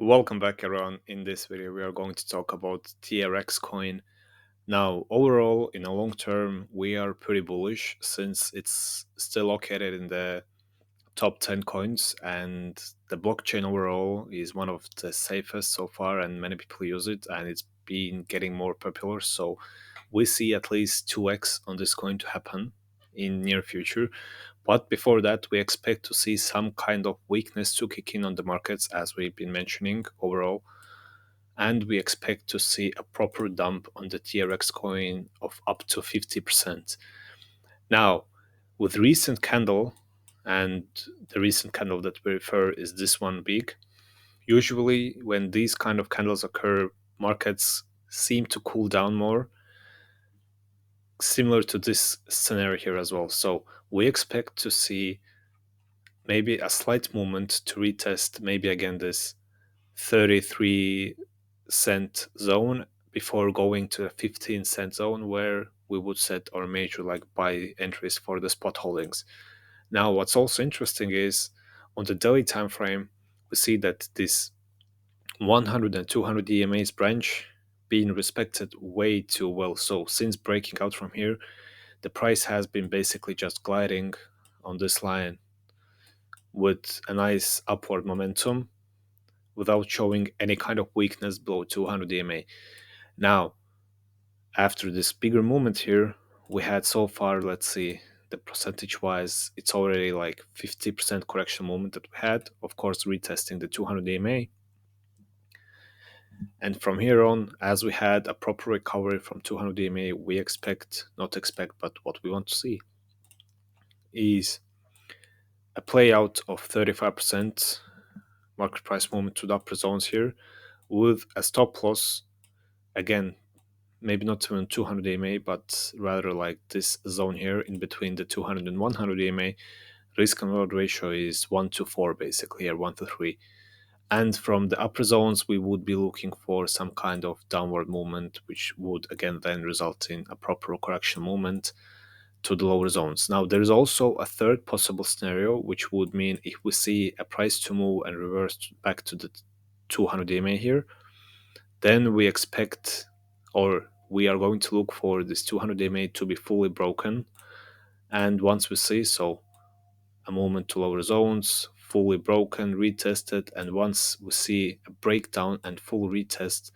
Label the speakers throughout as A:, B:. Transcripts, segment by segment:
A: Welcome back, everyone. In this video, we are going to talk about TRX coin. Now, overall, in a long term, we are pretty bullish since it's still located in the top 10 coins, and the blockchain overall is one of the safest so far, and many people use it, and it's been getting more popular. So, we see at least 2x on this coin to happen in near future. But before that, we expect to see some kind of weakness to kick in on the markets, as we've been mentioning overall, and we expect to see a proper dump on the TRX coin of up to 50%. Now, with recent candle, and the recent candle that we refer is this one big, usually when these kind of candles occur, markets seem to cool down more, similar to this scenario here as well. So we expect to see maybe a slight movement to retest maybe again this 33-cent zone before going to a 15-cent zone where we would set our major like buy entries for the spot holdings. Now, what's also interesting is on the daily time frame, we see that this 100 and 200 EMA's branch being respected way too well. So since breaking out from here, the price has been basically just gliding on this line with a nice upward momentum without showing any kind of weakness below 200 EMA. Now, after this bigger movement here, we had so far, let's see, the percentage wise, it's already like 50% correction movement that we had, of course, retesting the 200 EMA. And from here on, as we had a proper recovery from 200 EMA, we expect, not expect, but what we want to see is a play out of 35% market price movement to the upper zones here with a stop loss, again, maybe not even 200 EMA, but rather like this zone here in between the 200 and 100 EMA. Risk and reward ratio is 1 to 4 basically, or 1 to 3. And from the upper zones, we would be looking for some kind of downward movement, which would again then result in a proper correction movement to the lower zones. Now, there is also a third possible scenario, which would mean if we see a price to move and reverse back to the 200 EMA here, then we expect, or we are going to look for this 200 EMA to be fully broken. And once we see so a movement to lower zones, fully broken, retested, and once we see a breakdown and full retest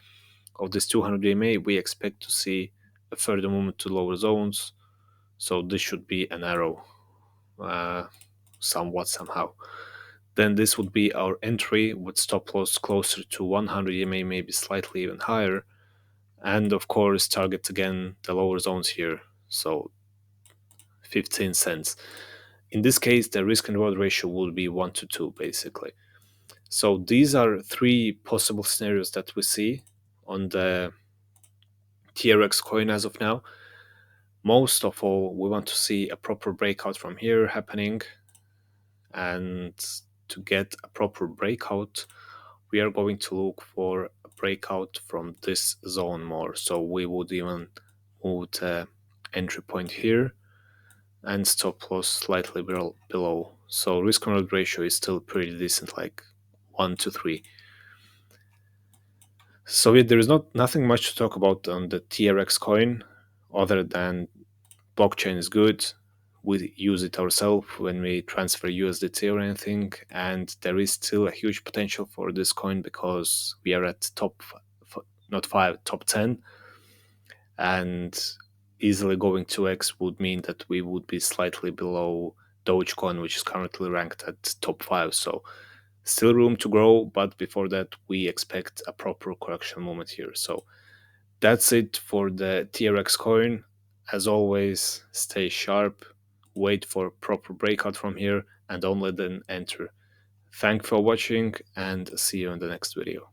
A: of this 200 EMA, we expect to see a further movement to lower zones. So this should be an arrow, somewhat somehow. Then this would be our entry with stop loss closer to 100 EMA, maybe slightly even higher. And of course, target again the lower zones here, so 15 cents. In this case, the risk and reward ratio would be 1 to 2, basically. So these are three possible scenarios that we see on the TRX coin as of now. Most of all, we want to see a proper breakout from here happening. And to get a proper breakout, we are going to look for a breakout from this zone more. So we would even move the entry point here and stop loss slightly below. So risk and reward ratio is still pretty decent, like 1 to 3. So yeah, there is nothing much to talk about on the TRX coin other than blockchain is good. We use it ourselves when we transfer USDT or anything, and there is still a huge potential for this coin because we are at top, not 5, top 10, and easily going 2x would mean that we would be slightly below Dogecoin, which is currently ranked at top 5. So still room to grow, but before that, we expect a proper correction moment here. So that's it for the TRX coin. As always, stay sharp, wait for proper breakout from here, and only then enter. Thanks for watching, and see you in the next video.